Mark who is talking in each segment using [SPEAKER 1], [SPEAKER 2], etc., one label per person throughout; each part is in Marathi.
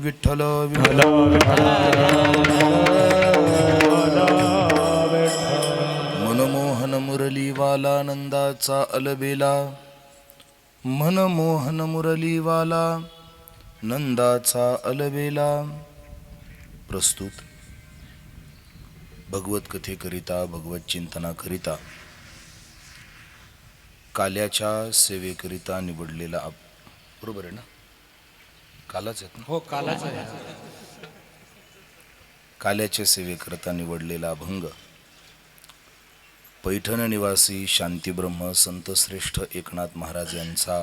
[SPEAKER 1] विठ्ठल विठ्ठल मनमोहन मुरलीवाला नंदाचा अलबेला मनमोहन मुरलीवाला नंदाचा अलबेला. प्रस्तुत भगवत कथेकरिता भगवत चिंतनाकरिता काल्याच्या सेवेकरिता निवडलेला बरोबर आहे ना? कालाच आहेत ना?
[SPEAKER 2] हो, कालाच आहे.
[SPEAKER 1] काल्याच्या सेवेकरिता निवडलेला अभंग पैठण निवासी शांतीब्रह्म संत श्रेष्ठ एकनाथ महाराज यांचा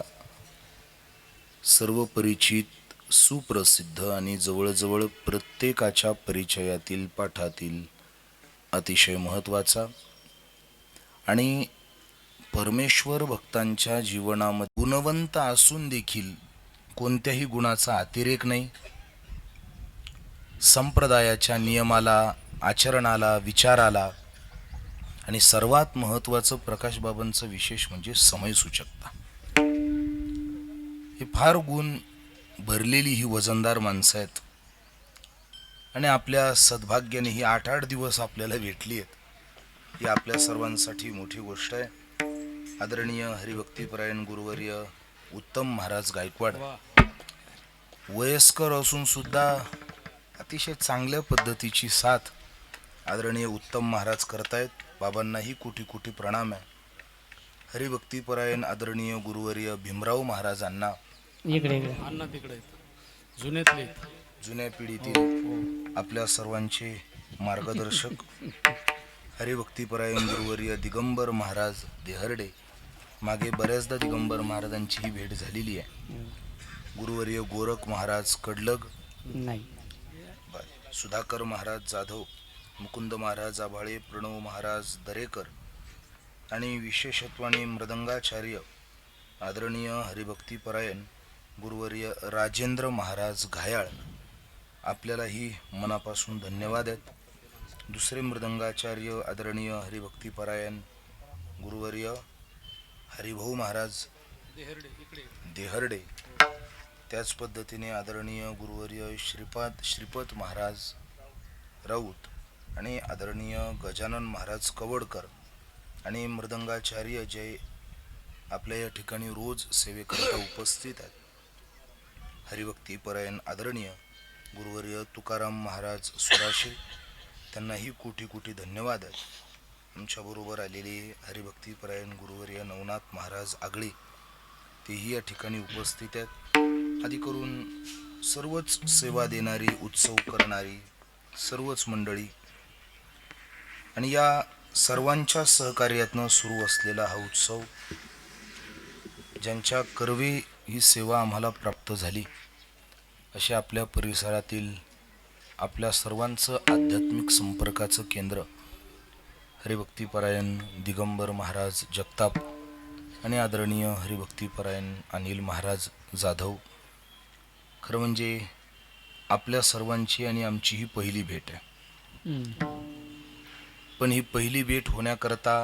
[SPEAKER 1] सर्व परिचित सुप्रसिद्ध आणि जवळजवळ प्रत्येकाच्या परिचयातील पाठातील अतिशय महत्त्वाचा आणि परमेश्वर भक्तांच्या जीवनामध्ये गुणवंत असून देखील कोणत्याही गुणाचा अतिरेक नाही, संप्रदायाच्या नियमाला, आचरणाला, विचाराला आणि सर्वात महत्त्वाचं प्रकाशबाबांचं विशेष म्हणजे समयसूचकता. हे फार गुण भरलेली ही वजनदार माणसं आहेत आणि आपल्या सद्भाग्याने ही 8-8 दिवस आपल्याला भेटली आहेत. ही आपल्या सर्वांसाठी मोठी गोष्ट आहे. आदरणीय हरिभक्तीपरायण गुरुवर्य उत्तम महाराज गायकवाड वयस्कर असून सुद्धा अतिशय चांगल्या पद्धतीची साथ आदरणीय उत्तम महाराज करतायत. बाबांनाही कोटी कोटी प्रणाम आहे. हरिभक्तीपरायण आदरणीय गुरुवर्य भीमराव महाराजांना
[SPEAKER 2] इकडे अण्णा तिकडे जुन्यातले
[SPEAKER 1] जुन्या पिढीतील आपल्या सर्वांचे मार्गदर्शक हरिभक्तीपरायण गुरुवर्य दिगंबर महाराज देहर्डे. मागे बऱ्याचदा दिगंबर महाराजांची ही भेट झालेली आहे. गुरुवर्य गोरख महाराज कडलग
[SPEAKER 2] नाही,
[SPEAKER 1] सुधाकर महाराज जाधव, मुकुंद महाराज आभाळे, प्रणव महाराज दरेकर आणि विशेषत्वाने मृदंगाचार्य आदरणीय हरिभक्तीपरायण गुरुवर्य राजेंद्र महाराज घायाळ. आपल्यालाही मनापासून धन्यवाद आहेत. दुसरे मृदंगाचार्य आदरणीय हरिभक्तीपरायण गुरुवर्य हरिभाऊ महाराज देहर्डे. त्याच पद्धतीने आदरणीय गुरुवर्य श्रीपत महाराज राऊत आणि आदरणीय गजानन महाराज कवडकर आणि मृदंगाचार्य जे आपल्या या ठिकाणी रोज सेवेकरिता उपस्थित आहेत. हरिभक्तीपरायण आदरणीय गुरुवर्य तुकाराम महाराज सुराशे, त्यांनाही कोटी कोटी धन्यवाद आहेत. आमच्याबरोबर आलेले हरिभक्तीपरायण गुरुवर्य नवनाथ महाराज आगळे, तेही या ठिकाणी उपस्थित आहेत. आदी करून सर्वच सेवा देणारी, उत्सव करणारी सर्वच मंडळी आणि या सर्वांच्या सहकार्यातनं सुरू असलेला हा उत्सव, ज्यांच्या कर्वे ही सेवा आम्हाला प्राप्त झाली, अशा आपल्या परिसरातील आपल्या सर्वांचं आध्यात्मिक संपर्काचं केंद्र हरिभक्तीपरायण दिगंबर महाराज जगताप आणि आदरणीय हरिभक्तीपरायण अनिल महाराज जाधव. खरं म्हणजे आपल्या सर्वांची आणि आमची ही पहिली भेट आहे. पण ही पहिली भेट होण्याकरता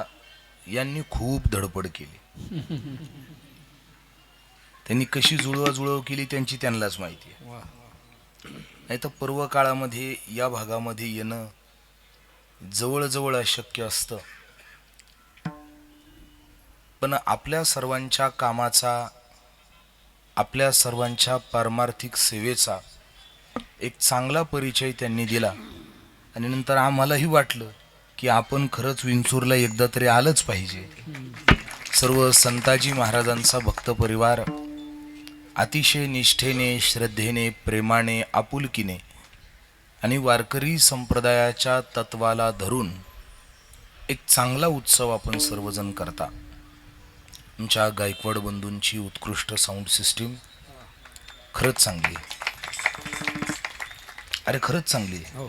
[SPEAKER 1] यांनी खूप धडपड केली. त्यांनी कशी जुळवाजुळव केली त्यांची त्यांनाच माहिती आहे. नाही तर पर्व काळामध्ये या भागामध्ये येणं जवळजवळ अशक्य असतं. पण आपल्या सर्वांच्या कामाचा, आपल्या सर्वांच्या पारमार्थिक सेवेचा एक चांगला परिचय त्यांनी दिला आणि नंतर आम्हालाही वाटलं की आपण खरंच विंचूरला एकदा तरी आलंच पाहिजे. सर्व संताजी महाराजांचा भक्त परिवार अतिशय निष्ठेने, श्रद्धेने, प्रेमाने, आपुलकीने आणि वारकरी संप्रदायाच्या तत्वाला धरून एक चांगला उत्सव आपण सर्वजण करता. तुमच्या गायकवाड बंधूंची उत्कृष्ट साऊंड सिस्टीम खरंच चांगली आहे. अरे खरंच चांगली आहे.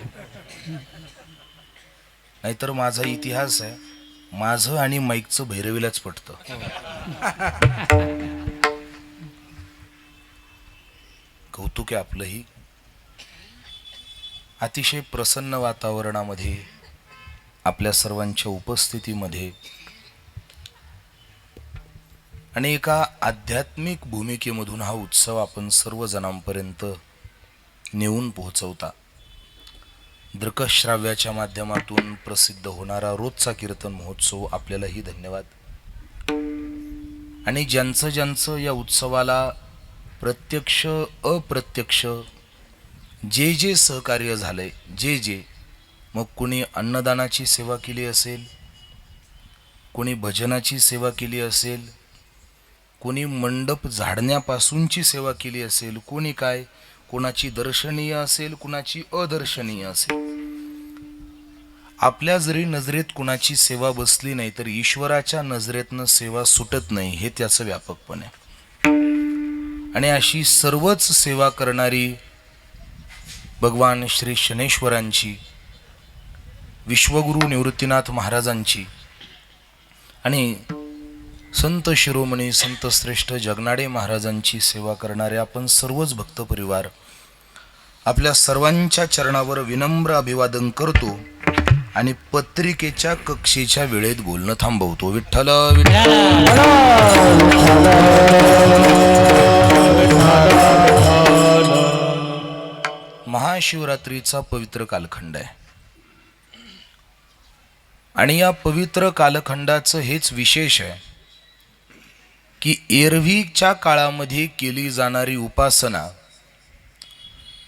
[SPEAKER 1] नाहीतर माझा इतिहास आहे, माझं आणि माईकचं भैरवीलाच पटतं. कौतुक आहे आपलंही. अतिशय प्रसन्न वातावरणामध्ये आपल्या सर्वांच्या उपस्थितीमध्ये आणि एका आध्यात्मिक भूमिकेमधून हा उत्सव आपण सर्वजणांपर्यंत नेऊन पोहोचवता. दृकश्राव्याच्या माध्यमातून प्रसिद्ध होणारा रोजचा कीर्तन महोत्सव आपल्यालाही धन्यवाद. आणि ज्यांचं ज्यांचं या उत्सवाला प्रत्यक्ष अप्रत्यक्ष जे जे सहकार्य झालंय, जे मग कुणी अन्नदानाची सेवा केली असेल, कोणी भजनाची सेवा केली असेल, कोणी मंडप झाडण्यापासूनची सेवा केली असेल, कोणी काय, कोणाची दर्शनीय असेल, कुणाची अदर्शनीय असेल. आपल्या जरी नजरेत कुणाची सेवा बसली नाही तर ईश्वराच्या नजरेतनं सेवा सुटत नाही, हे त्याचं व्यापकपण आहे. आणि अशी सर्वच सेवा करणारी भगवान श्री शनेश्वरांची, विश्वगुरु निवृत्तीनाथ महाराजांची आणि संत शिरोमणी संत श्रेष्ठ जगनाडे महाराजांची सेवा करणारे आपण सर्वच भक्त परिवार आपल्या सर्वांच्या चरणावर विनम्र अभिवादन करतो आणि पत्रिकेच्या कक्षेच्या वेळेत बोलणं थांबवतो. विठ्ठल महाशिवरात्रीचा पवित्र कालखंड आहे आणि या पवित्र कालखंडाचं हेच विशेष आहे की एरवीच्या काळामध्ये केली जाणारी उपासना,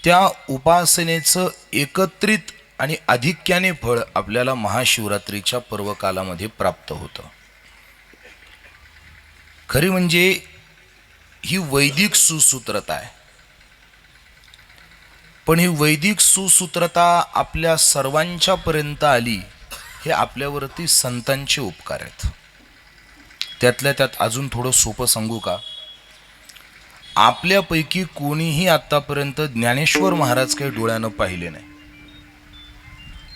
[SPEAKER 1] त्या उपासनेचं एकत्रित आणि आधिक्याने फळ आपल्याला महाशिवरात्रीच्या पर्वकालामध्ये प्राप्त होतं. खरी म्हणजे ही वैदिक सुसूत्रता आहे. पण ही वैदिक सुसूत्रता आपल्या सर्वांच्या पर्यंत आली हे आपल्यावरती संतांचे उपकार आहेत. त्यातल्या त्यात अजून थोडं सोपं सांगू का? आपल्यापैकी कोणीही आतापर्यंत ज्ञानेश्वर महाराज काही डोळ्यानं पाहिले नाही,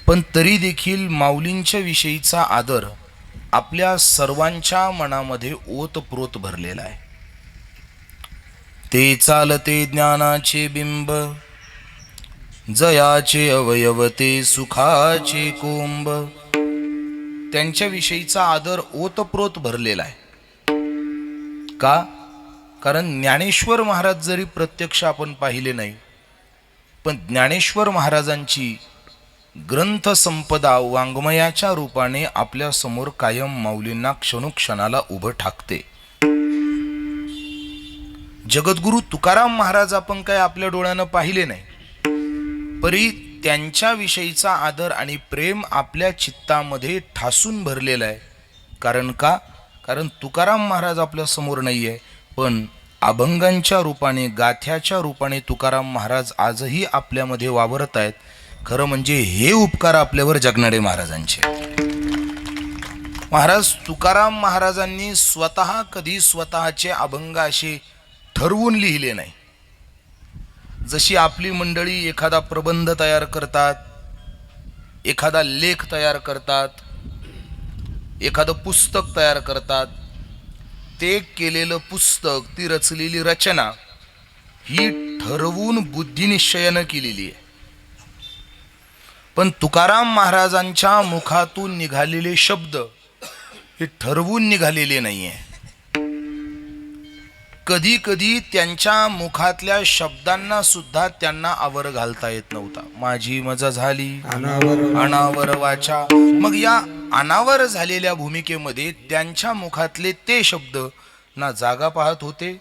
[SPEAKER 1] पण तरी देखील माऊलींच्या विषयीचा आदर आपल्या सर्वांच्या मनामध्ये ओतप्रोत भरलेला आहे. ते चालते ज्ञानाचे बिंब, जयाचे अवयव ते सुखाचे कोंब. त्यांच्या विषयीचा आदर ओतप्रोत भरलेला आहे. का? कारण ज्ञानेश्वर महाराज जरी प्रत्यक्ष आपण पाहिले नाही, पण ज्ञानेश्वर महाराजांची ग्रंथ संपदा वाङ्मयाच्या रूपाने आपल्या समोर कायम माऊलींना क्षणोक्षणाला उभं ठाकते. जगद्गुरु तुकाराम महाराज आपण काय आपल्या डोळ्यानं पाहिले नाही, परी त्यांच्या विषयीचा आदर आणि प्रेम आपल्या चित्तामध्ये ठासून भरलेला आहे. कारण का? कारण तुकाराम महाराज आपल्या समोर नाही आहे, पण अभंगांच्या रूपाने, गाथ्याच्या रूपाने तुकाराम महाराज आजही आपल्यामध्ये वावरत आहेत. खरं म्हणजे हे उपकार आपल्यावर जगनाडे महाराजांचे. महाराज तुकाराम महाराजांनी स्वतः कधी स्वतःचे अभंग असे ठरवून लिहिले नाही. जशी आपली मंडळी एखादा प्रबंध तयार करतात, एखादा लेख तयार करतात, एखादं पुस्तक तयार करतात, ते केलेलं पुस्तक, ती रचलेली रचना ही ठरवून बुद्धिनिश्चयानं केलेली आहे. पण तुकाराम महाराजांच्या मुखातून निघालेले शब्द हे ठरवून निघालेले नाहीये. कधी कधी त्यांच्या मुखातल्या शब्दांना सुद्धा त्यांना आवर घालता येत नव्हता. माझी मजा झाली अनावर वाचा. मग या अनावर झालेल्या भूमिकेमध्ये त्यांच्या मुखातले ते शब्द ना जागा पाहत होते,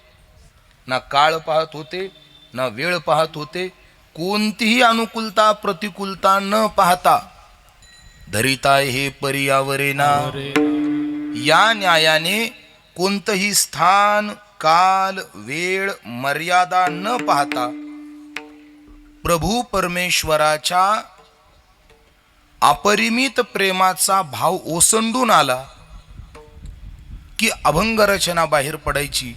[SPEAKER 1] ना काळ पाहत होते, ना वेळ पाहत होते. कोणतीही अनुकूलता प्रतिकूलता न पाहता धरिता हे पर्यावरेना, या न्यायाने कोणतंही स्थान, काल, वेळ, मर्यादा न पाहता प्रभू परमेश्वराच्या अपरिमित प्रेमाचा भाव ओसंडून आला की अभंग रचना बाहेर पडायची.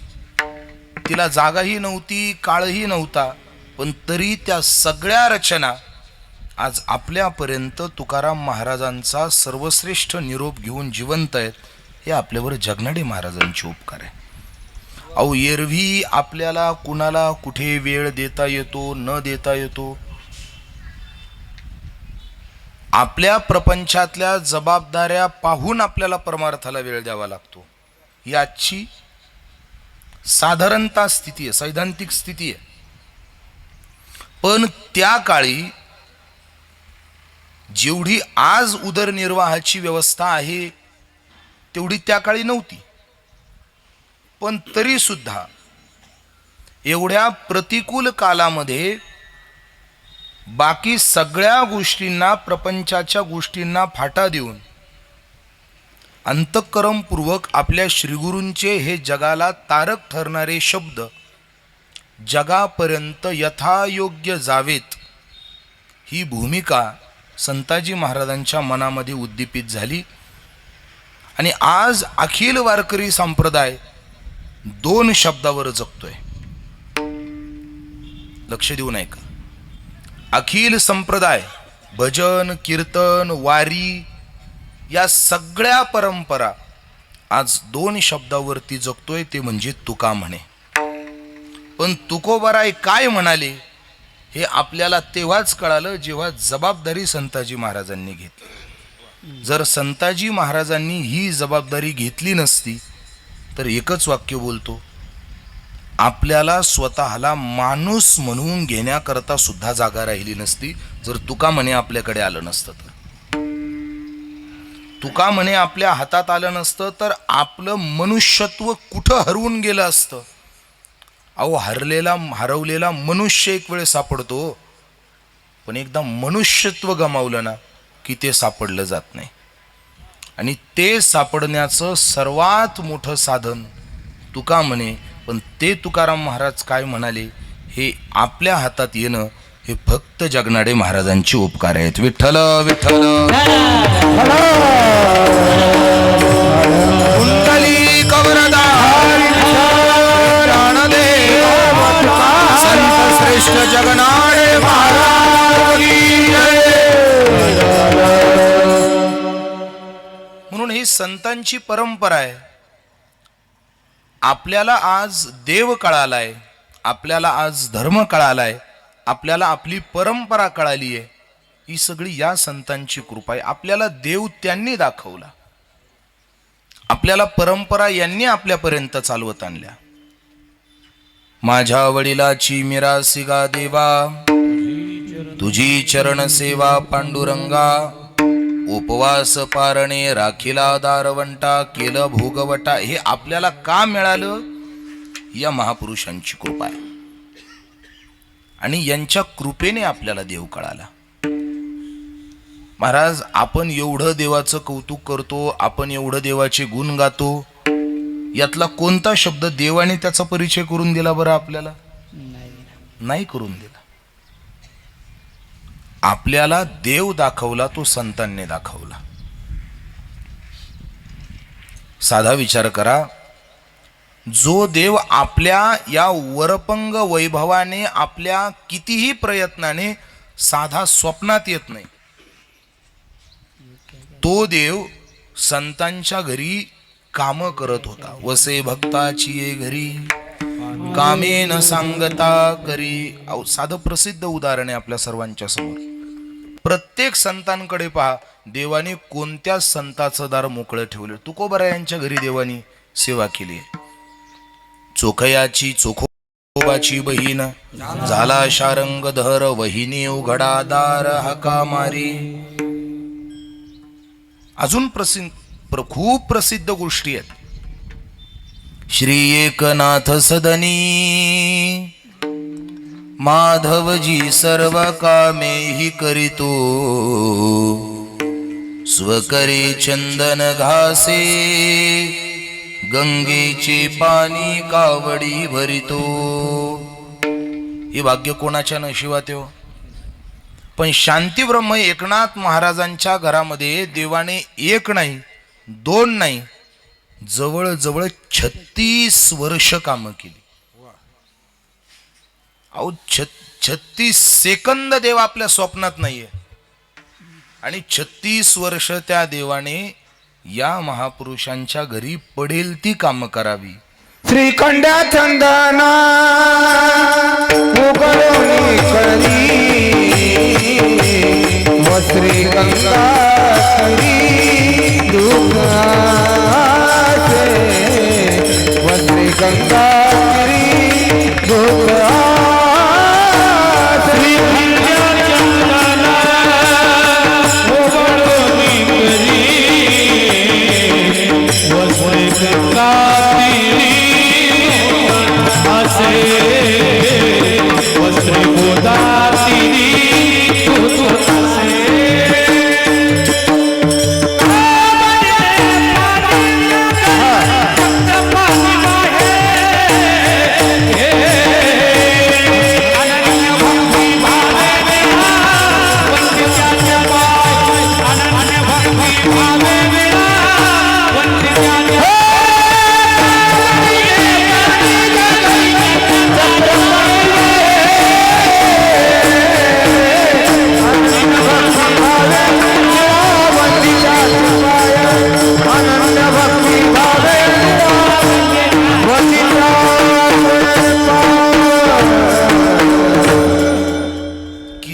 [SPEAKER 1] तिला जागाही नव्हती, काळही नव्हता, पण तरी त्या सगळ्या रचना आज आपल्यापर्यंत तुकाराम महाराजांचा सर्वश्रेष्ठ निरोप घेऊन जिवंत आहेत. हे आपल्यावर जगनाडे महाराजांचे उपकार आहे. अहो, एरवी आपल्याला कुणाला कुठे वेळ देता येतो, न देता येतो. आपल्या प्रपंचातल्या जबाबदाऱ्या पाहून आपल्याला परमार्थाला वेळ द्यावा लागतो. याची साधारणतः स्थिती आहे, सैद्धांतिक स्थिती आहे. पण त्या काळी जेवढी आज उदरनिर्वाहाची व्यवस्था आहे तेवढी त्या काळी नव्हती. पण तरी सुद्धा एवढ्या प्रतिकूल कालामध्ये बाकी सगळ्या गोष्टींना, प्रपंचाच्या गोष्टींना फाटा देऊन अंतःकरणपूर्वक आपल्या श्रीगुरूंचे हे जगाला तारक ठरणारे शब्द जगापर्यंत यथायोग्य जावेत, ही भूमिका संताजी महाराजांच्या मनामध्ये उद्दीपित झाली. आणि आज अखिल वारकरी संप्रदाय 2 शब्दावर जगतोय. लक्ष देऊ नये का? अखिल संप्रदाय भजन, कीर्तन, वारी या सगळ्या परंपरा आज 2 शब्दावरती जगतोय, ते म्हणजे तुका म्हणे. पण तुकोबाराय काय म्हणाले हे आपल्याला तेव्हाच कळालं जेव्हा जबाबदारी संताजी महाराजांनी घेतली. जर संताजी महाराजांनी ही जबाबदारी घेतली नसती तर एकच वाक्य बोलतो, आपल्याला स्वतःला माणूस म्हणून घेण्याकरता सुद्धा जागा राहिली नसती. जर तुका म्हणे आपल्याकडे आलं नसतं तर, तुका म्हणे आपल्या हातात आलं नसतं तर आपलं मनुष्यत्व कुठं हरवून गेलं असतं. अहो, हरवलेला मनुष्य एक वेळ सापडतो, पण एकदा मनुष्यत्व गमावलं ना की ते सापडलं जात नाही. आणि ते सापडण्याचं सर्वात मोठं साधन तुका म्हणे. पण ते तुकाराम महाराज काय म्हणाले हे आपल्या हातात येणं हे फक्त जगनाडे महाराजांचे उपकार आहेत. विठ्ठल विठ्ठल कुंडली कवरदा संत श्रेष्ठ जगनाडे महाराज की जय. म्हणून ही संतांची परंपरा आहे. आपल्याला आज देव कळालाय, आपल्याला आज धर्म कळालाय, आपल्याला आपली परंपरा कळाली आहे, ही सगळी या संतांची कृपा आहे. आपल्याला देव त्यांनी दाखवला, आपल्याला परंपरा यांनी आपल्यापर्यंत चालवत आणल्या. माझ्या वडिलाची मिरासिगा देवा, तुझी चरण सेवा पांडुरंगा, उपवास पारणे राखिला दारवंटा, केलं भोगवटा. हे आपल्याला का मिळालं? या महापुरुषांची कृपा आहे. आणि यांच्या कृपेने आपल्याला देव कळाला. महाराज, आपण एवढं देवाचं कौतुक करतो, आपण एवढं देवाचे गुण गातो, यातला कोणता शब्द देवाने त्याचा परिचय करून दिला बरं आपल्याला? नाही करून दिला. आपल्याला देव दाखवला तो संतांनी दाखवला. साधा विचार करा, जो देव आपल्या या वरपंग वैभवाने, आपल्या कितीही प्रयत्नाने साधा स्वप्नात येत नाही, तो देव संतांच्या घरी काम करत होता. वसे भक्ताची ये घरी कामे न सांगता करी. साधं प्रसिद्ध उदाहरण आहे आपल्या सर्वांच्या समोर. प्रत्येक संतांकडे पहा, देवाने कोणत्या संताचं दार मोकळं ठेवलं. तुकोबारा यांच्या घरी देवानी सेवा केली. चोखयाची चोखोबाची बहीण झाला शारंग धर, वहिनी उघडा दार हाका मारी. अजून खूप प्रसिद्ध गोष्टी आहेत. श्री एकनाथ सदनी माधवजी सर्व कामे ही करीतो, स्वकरे चंदन घासे गंगेचे पाणी कावडी भरितो. हे भाग्य कोणाच्या नशिबात हो. पण शांतीब्रह्म एकनाथ महाराजांच्या घरामध्ये देवाने 1 नाही 2 नाही, जवळजवळ 36 वर्ष कामं केली. अहो, 36 सेकंद देव आपल्या स्वप्नात नाहीये. आणि 36 वर्ष त्या देवाने या महापुरुषांच्या घरी पडेल ती कामं करावी.
[SPEAKER 3] श्रीखंड्या चंदना उकळून कळली, व श्री गंगा व श्री गंगा श्री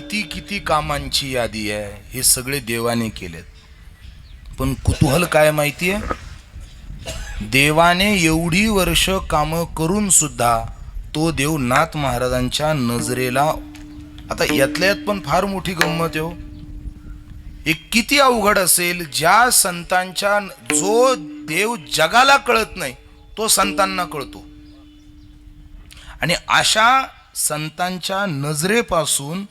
[SPEAKER 1] किती किती कामांची यादी आहे, हे सगळे देवाने केलेत. पण कुतूहल काय माहिती आहे, देवाने एवढी वर्ष कामं करून सुद्धा तो देव नाथ महाराजांच्या नजरेला, आता यातल्या यात पण फार मोठी गंमत आहे हो. एक किती अवघड असेल, ज्या संतांच्या, जो देव जगाला कळत नाही तो संतांना कळतो, आणि अशा संतांच्या नजरेपासून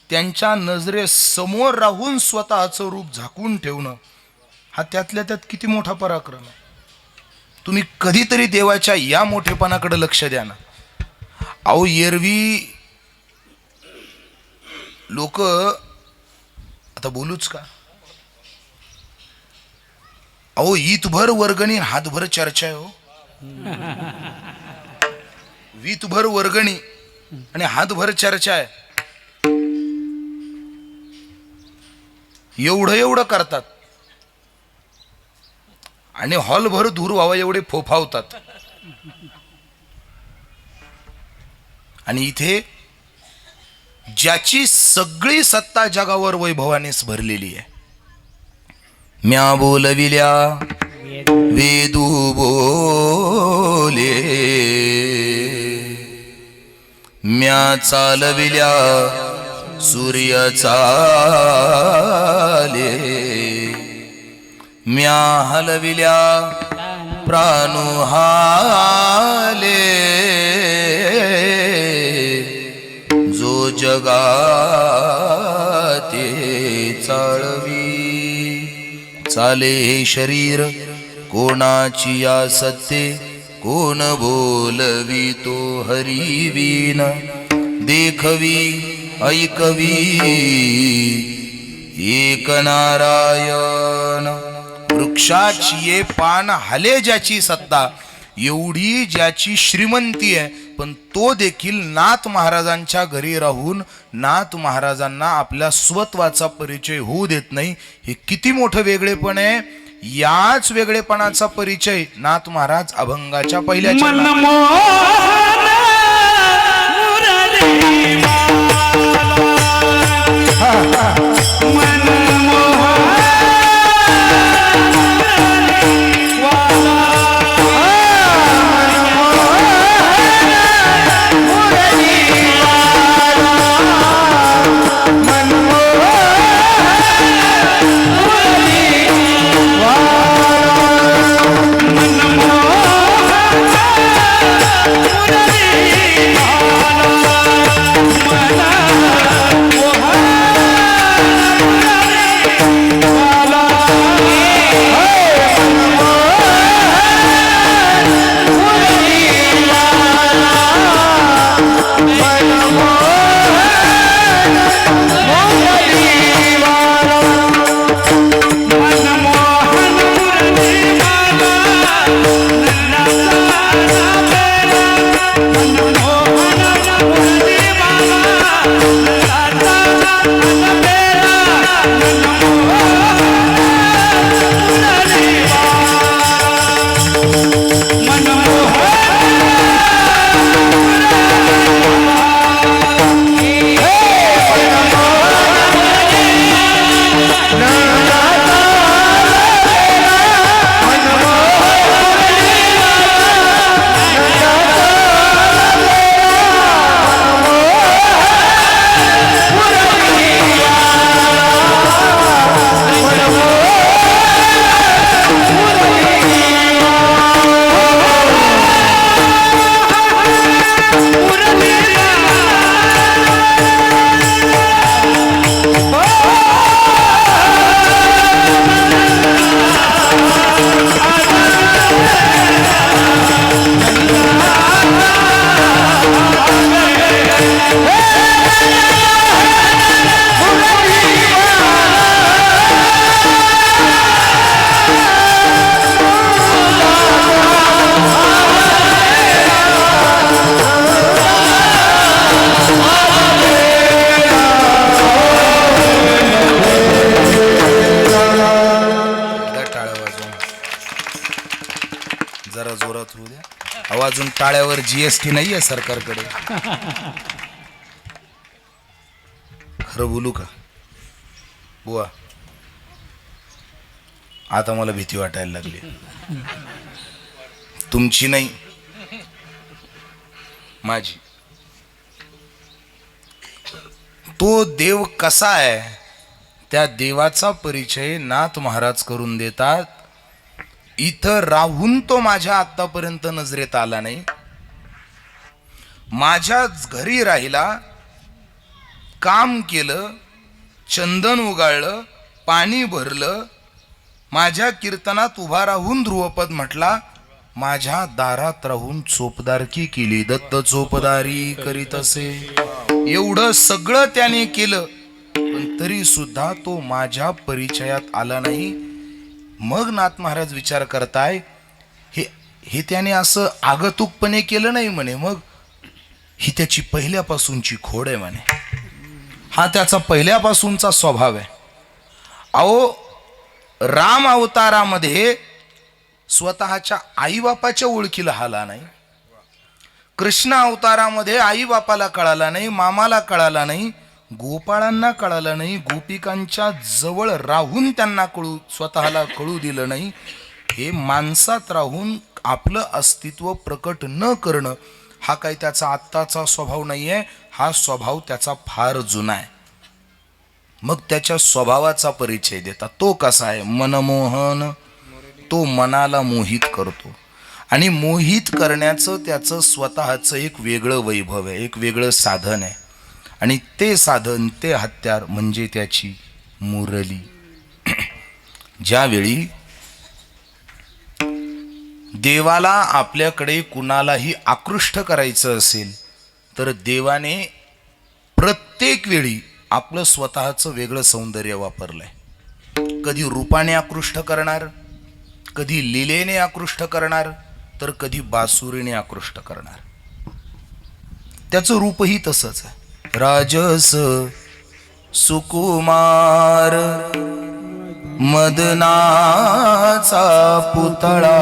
[SPEAKER 1] त्यांच्या नजरेसमोर राहून स्वतःचं रूप झाकून ठेवणं, हा त्यातल्या त्यात किती मोठा पराक्रम आहे. तुम्ही कधीतरी देवाच्या या मोठेपणाकडे लक्ष द्या ना. अहो एरवी लोक, आता बोलूच का, अहो ईतभर वर्गणी हातभर चर्चा आहे हो. वीतभर वर्गणी आणि हातभर चर्चा आहे, एवढं एवढं करतात आणि हॉलभर धूर व्हावा एवढे फोफावतात. आणि इथे ज्याची सगळी सत्ता जगावर वैभवानेच भरलेली आहे, म्या बोलविल्या वेदू बोले, म्या चालविल्या सूर्य चाले, म्या हलविल्या प्राणू हाले, जो जगाते चाळवी, चाले हे शरीर कोणाची या सत्ते, कोण बोलवी तो हरिवीन, देखवी ऐकवी एक नारायण. वृक्षाची ये पान हले ज्याची सत्ता, एवढी ज्याची श्रीमंती आहे, पण तो देखील नाथ महाराजांच्या घरी राहून नाथ महाराजांना आपल्या स्वत्वाचा परिचय होऊ देत नाही. हे किती मोठं वेगळेपण आहे. याच वेगळेपणाचा परिचय नाथ महाराज अभंगाच्या पहिल्या जरा जोरात होऊ द्या. अजून टाळ्यावर जीएसटी नाहीये सरकारकडे. खरं बोलू का बुवा, आता मला भीती वाटायला लागली. तुमची नाही, माझी. तो देव कसा आहे त्या देवाचा परिचय नाथ महाराज करून देतात. इथं राहून तो माझ्या आतापर्यंत नजरेत आला नाही. माझ्याच घरी राहिला, काम केलं, चंदन उगाळलं, पाणी भरलं, माझ्या कीर्तनात उभा राहून ध्रुवपद म्हटला, माझ्या दारात राहून चोपदारकी केली. दत्त चोपदारी करीत असे, एवढं सगळं त्याने केलं, पण तरी सुद्धा तो माझ्या परिचयात आला नाही. मग नाथ महाराज विचार करताय, हे त्याने असं आगतुकपणे केलं नाही म्हणे, मग ही त्याची पहिल्यापासूनची खोड आहे म्हणे, हा त्याचा पहिल्यापासूनचा स्वभाव आहे. अहो, राम अवतारामध्ये स्वतःच्या आईबापाच्या ओळखीला आला नाही. कृष्ण अवतारामध्ये आईबापाला कळाला नाही, मामाला कळाला नाही, गोपाळांना कळालं नाही, गोपिकांच्या जवळ राहून त्यांना स्वतःला कळू दिलं नाही. हे माणसात राहून आपलं अस्तित्व प्रकट न करणं हा काही त्याचा आत्ताचा स्वभाव नाही आहे, हा स्वभाव त्याचा फार जुना आहे. मग त्याच्या स्वभावाचा परिचय देतात. तो कसा आहे? मनमोहन. तो मनाला मोहित करतो, आणि मोहित करण्याचं त्याचं स्वतःचं एक वेगळं वैभव आहे, एक वेगळं साधन आहे. आणि ते साधन, ते हत्यार म्हणजे त्याची मुरली. ज्यावेळी देवाला आपल्याकडे कुणालाही आकृष्ट करायचं असेल तर देवाने प्रत्येक वेळी आपलं स्वतःचं वेगळं सौंदर्य वापरलंय. कधी रूपाने आकृष्ट करणार, कधी लीलेने आकृष्ट करणार, तर कधी बासुरीने आकृष्ट करणार. त्याचं रूपही तसंच आहे. राजस सुकुमार मदनाचा पुतळा,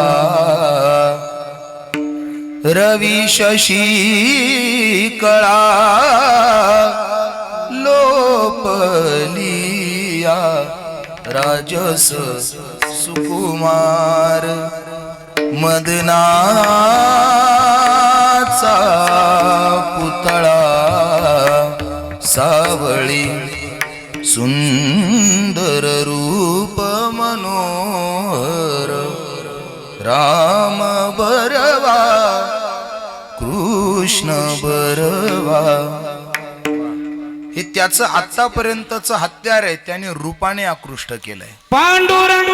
[SPEAKER 1] रवी शशी कळा लोपलिया. राजस सुकुमार मदनाचा पुतळा, सावळी सुंदर रूप मनोहर. राम बरवा कृष्ण बरवा. हे त्याचं आतापर्यंतचं हत्यार आहे. त्याने रूपाने आकृष्ट केलंय.
[SPEAKER 3] पांडुरंग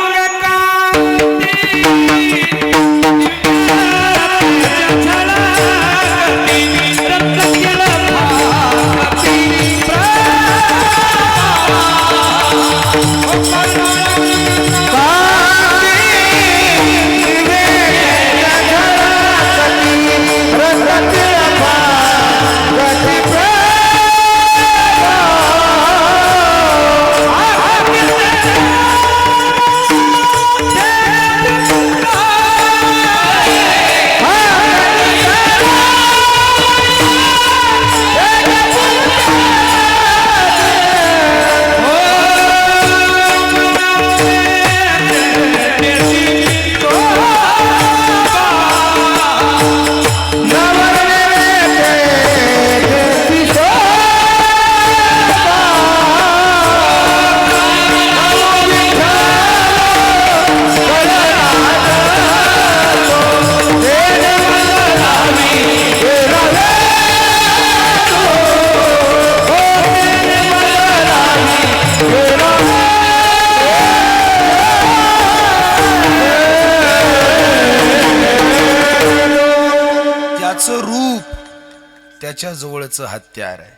[SPEAKER 1] त्याच्या जवळचं हत्यार आहे.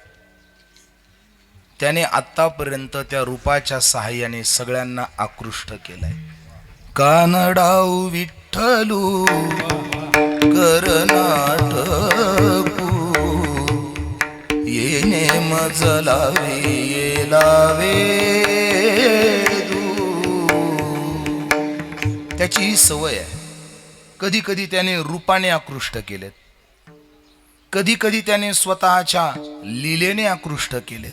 [SPEAKER 1] त्याने आतापर्यंत त्या रूपाच्या सहाय्याने सगळ्यांना आकृष्ट केलंय. कानडाऊ विठ्ठलू करनाटकू, येणे मजलावे येलावे दू. त्याची ही सवय आहे. कधी कधी त्याने रूपाने आकृष्ट केलेत, कधी कधी त्याने स्वतःच्या लीलेने आकृष्ट केलेत.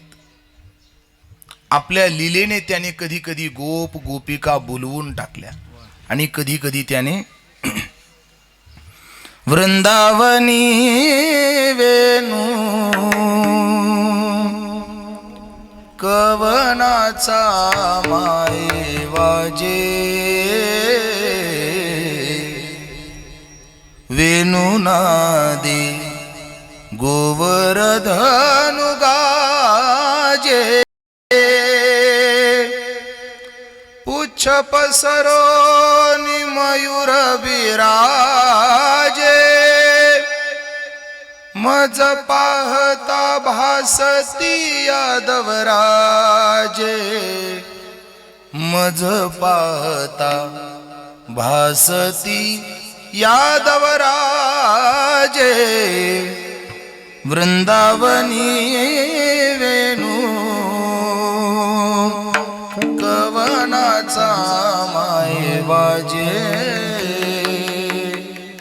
[SPEAKER 1] आपल्या लीलेने त्याने कधी कधी गोप गोपिका बोलवून टाकल्या आणि कधी कधी त्याने वृंदावनी वेणू कवनाचा माये वाजे वेणुनादे गोवर्धनु गाजे पुच्छ पसरो मयूर विराजे मज पाहता भासती यादवराजे मज पाहता भासती यादवराजे वृंदावनी वेणू कवनाचा माये वाजे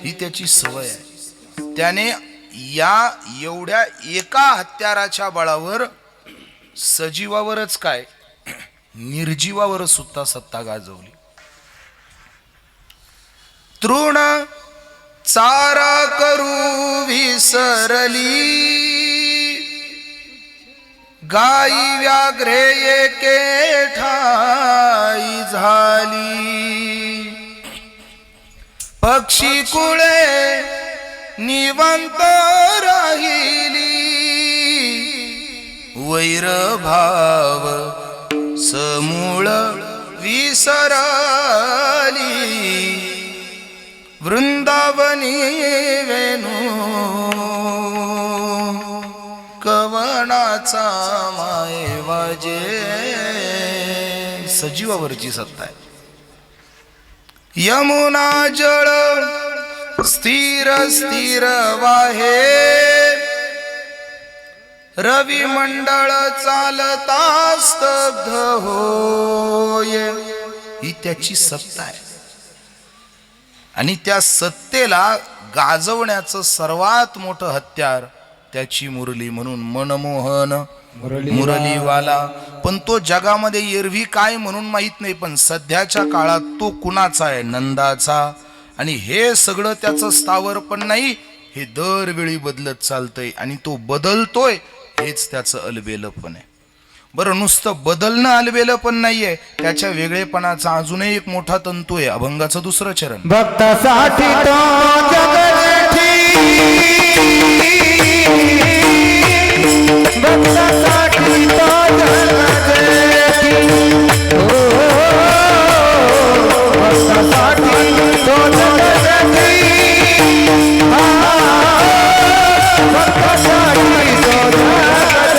[SPEAKER 1] ही त्याची सवय आहे. त्याने या एवढ्या एका हत्याराच्या बळावर सजीवावरच काय निर्जीवावर सुद्धा सत्ता गाजवली. तृण चारा करू विसरली गाई व्याघ्रे एके ठाई झाली पक्षी कुळे निवंत राहिली वैर भाव समूळ विसरली वृंदावनी वेणू कवनाचा माये वाजे सजीवावरची सत्ता आहे. यमुना जळ स्थिर स्थिर वाहे रवी मंडळ चालता स्तब्ध होय ही त्याची सत्ता आहे. आणि त्या सत्तेला गाजवण्याचं सर्वात मोठं हत्यार त्याची मुरली म्हणून मनमोहन मुरलीवाला. पण तो जगामध्ये एरवी काय म्हणून माहित नाही, पण सध्याच्या काळात तो कुणाचा आहे नंदाचा. आणि हे सगळं त्याचं स्थावर पण नाही, हे दरवेळी बदलत चालतंय आणि तो बदलतोय हेच त्याचं अलबेलपण आहे. बरं नुसतं बदलणं अलबेलं पण नाहीये, त्याच्या वेगळेपणाचा अजूनही एक मोठा तंतू आहे अभंगाचं दुसरं चरण.
[SPEAKER 3] भक्तासाठी तो जगती भक्तासाठी तो जगती भक्तासाठी तो जगती भक्तासाठी तो जगती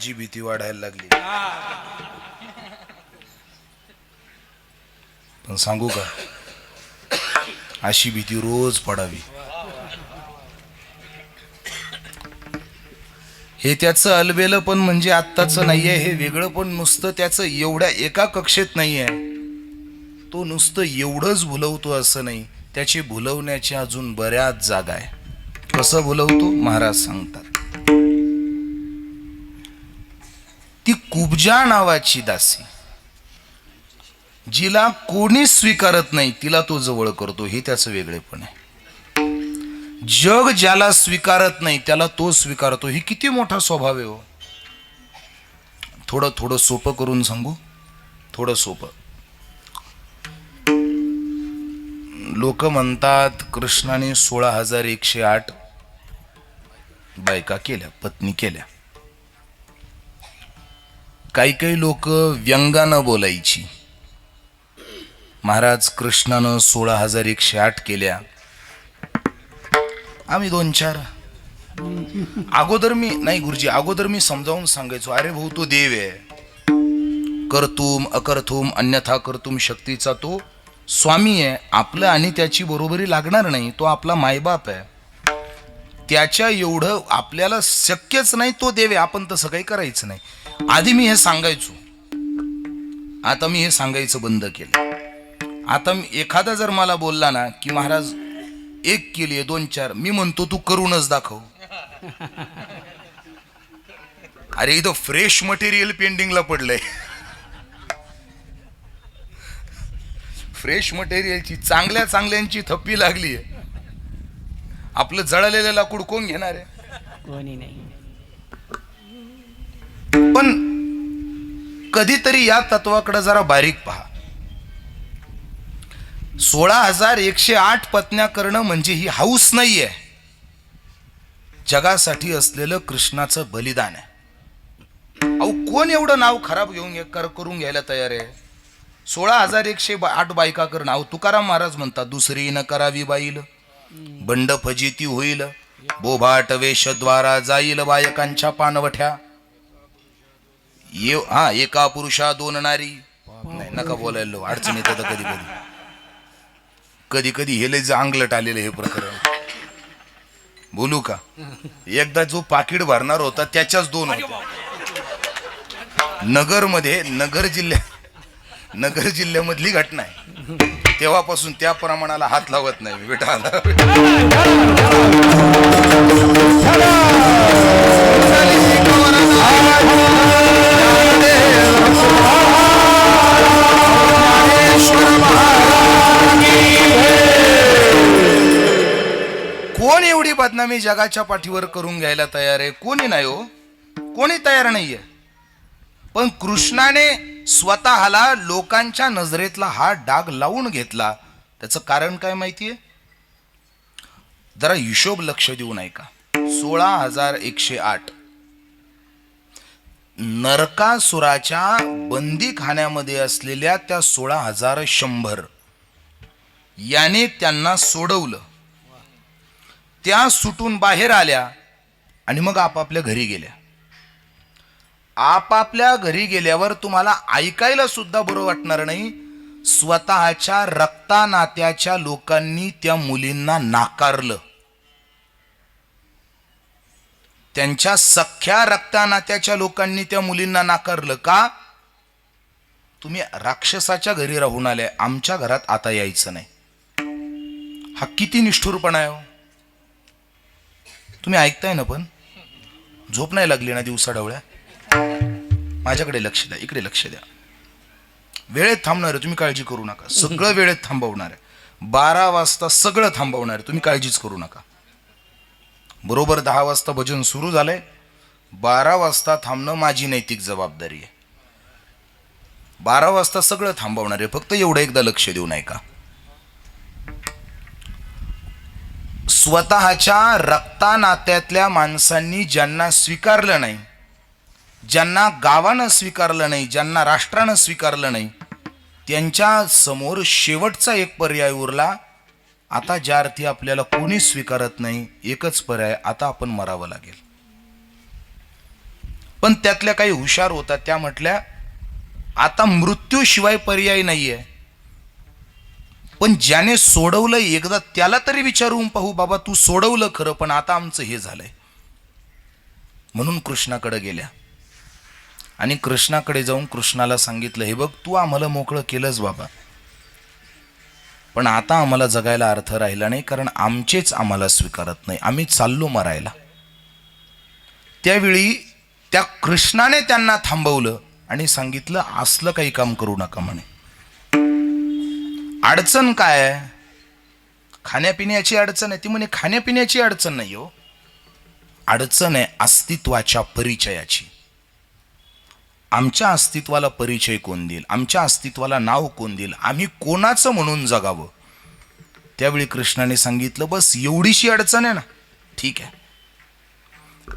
[SPEAKER 1] माझी भीती वाढायला लागली. पण सांगू का, अशी भीती रोज पडावी. हे त्याचं अलबेलं पण म्हणजे आत्ताचं नाहीये, हे वेगळं पण नुसतं त्याचं एवढ्या एका कक्षेत नाहीये. तो नुसतं एवढंच भुलवतो असं नाही, त्याची भुलवण्याची अजून बऱ्याच जागा आहे. कसं भुलवतो महाराज सांगतात. ती कुब्जा नावाची दासी, जिला कोणीच स्वीकारत नाही, तिला तो जवळ करतो. हे त्याचं वेगळेपण आहे. जग ज्याला स्वीकारत नाही त्याला तो स्वीकारतो. ही किती मोठा स्वभाव आहे हो. थोडं थोडं सोपं करून सांगू, थोडं सोपं. लोक म्हणतात कृष्णाने 16,108 बायका केल्या, पत्नी केल्या. काही काही लोक व्यंगानं बोलायची, महाराज कृष्णानं 16,108 केल्या, आम्ही 2-4. अगोदर मी नाही गुरुजी, अगोदर मी समजावून सांगायचो, अरे भाऊ तो देव आहे, कर्तुम अकर्तुम अन्यथा कर्तुम शक्तीचा तो स्वामी आहे. आपलं आणि त्याची बरोबरी लागणार नाही, तो आपला मायबाप आहे, त्याच्या एवढं आपल्याला शक्यच नाही. तो देव आहे, आपण तसं काही करायचं नाही. आधी मी हे सांगायचो, आता मी हे सांगायचं बंद केलं. आता एखादा जर मला बोलला ना की महाराज 1 केली 2-4, मी म्हणतो तू करूनच दाखव. अरे इथं फ्रेश मटेरियल पेंडिंगला पडलंय, फ्रेश मटेरियलची चांगल्या चांगल्यांची थप्पी लागली. आपलं जळलेलं लाकूड कोण घेणार आहे?
[SPEAKER 2] कोणी नाही.
[SPEAKER 1] पण कधीतरी या तत्वाकडे जरा बारीक पहा. 16,108 पत्न्या करणं म्हणजे ही हाऊस नाहीये, जगासाठी असलेलं कृष्णाचं बलिदान आहे. अहो कोण एवढं नाव खराब करून घ्यायला तयार आहे? 16,108 बायका करणं. अहो तुकाराम महाराज म्हणतात, दुसरी न करावी बाईल, बंड फजिती होईल, बोभाट वेशद्वारा जाईल बायकांच्या पानवठ्या. एका पुरुषा 2 नारी. नाही नका बोलायला, अडचण येतं कधी कधी. कधी कधी हे लय अंगलट आलेलं हे प्रकरण. बोलू का? एकदा जो पाकिट भरणार होता त्याच्याच 2 होत्या. नगर जिल्ह्यामधली घटना आहे. तेव्हापासून त्या प्रमाणाला हात लावत नाही विठाला. कोण एवढी बदनामी जगाच्या पाठीवर करून घ्यायला तयार आहे? कोणी नाही हो, कोणी तयार नाहीये. पण कृष्णाने स्वतःला लोकांच्या नजरेतला हा डाग लावून घेतला. त्याचं कारण काय माहितीये? जरा हिशोब लक्ष देऊ नये का. 16,108 नरकासुराच्या बंदी खान्यामध्ये असलेल्या त्या 16,100 याने त्यांना सोडवलं. त्या सुटून बाहेर आल्या आणि मग आपापल्या घरी गेल्या. आपापल्या घरी गेल्यावर तुम्हाला ऐकायला सुद्धा बरं वाटणार नाही, स्वतःच्या रक्ता नात्याच्या लोकांनी त्या मुलींना नाकारलं. त्यांच्या सख्या रक्ता नात्याच्या लोकांनी त्या मुलींना नाकारलं. का? तुम्ही राक्षसाच्या घरी राहून आले, आमच्या घरात आता यायचं नाही. हा किती निष्ठुरपणा आहे. तुम्ही ऐकताय ना? पण झोप नाही लागली ना दिवसा ढवळ्या? माझ्याकडे लक्ष द्या, इकडे लक्ष द्या. वेळेत थांबणार आहे, तुम्ही काळजी करू नका. सगळं वेळेत थांबवणार आहे. 12 वाजता सगळं थांबवणार आहे, तुम्ही काळजीच करू नका. बरोबर 10 वाजता भजन सुरू झालंय, 12 वाजता थांबणं माझी नैतिक जबाबदारी आहे. 12 वाजता सगळं थांबवणार आहे. फक्त एवढं एकदा लक्ष देऊ नये का. स्वतःच्या रक्ता नात्यातल्या माणसांनी ज्यांना स्वीकारलं नाही, ज्यांना गावानं स्वीकारलं नाही, ज्यांना राष्ट्रानं स्वीकारलं नाही, त्यांच्या समोर शेवटचा एक पर्याय उरला. आता ज्या अर्थी आपल्याला कोणीच स्वीकारत नाही, एकच पर्याय, आता आपण मरावं लागेल. पण पण त्यातल्या काही हुशार होता, त्या म्हटल्या आता मृत्यूशिवाय पर्याय नाहीये, पण ज्याने सोडवलं एकदा त्याला तरी विचारून पाहू, बाबा तू सोडवलं खरं, पण आता आमचं हे झालंय. म्हणून कृष्णाकडे गेल्या आणि कृष्णाकडे जाऊन कृष्णाला सांगितलं, हे बघ तू आम्हाला मोकळं केलंच बाबा, पण आता आम्हाला जगायला अर्थ राहिला नाही, कारण आमचेच आम्हाला स्वीकारत नाही, आम्ही चाललो मरायला. त्यावेळी त्या कृष्णाने त्यांना थांबवलं आणि सांगितलं, असलं काही काम करू नका म्हणे. अडचण काय आहे? खाण्यापिण्याची अडचण आहे. ती म्हणे खाण्यापिण्याची अडचण नाही हो, अडचण आहे अस्तित्वाच्या परिचयाची. आमच्या अस्तित्वाला परिचय कोण देईल? आमच्या अस्तित्वाला नाव कोण देईल? आम्ही कोणाचं म्हणून जगावं? त्यावेळी कृष्णाने सांगितलं, बस एवढीशी अडचण आहे ना, ठीक आहे,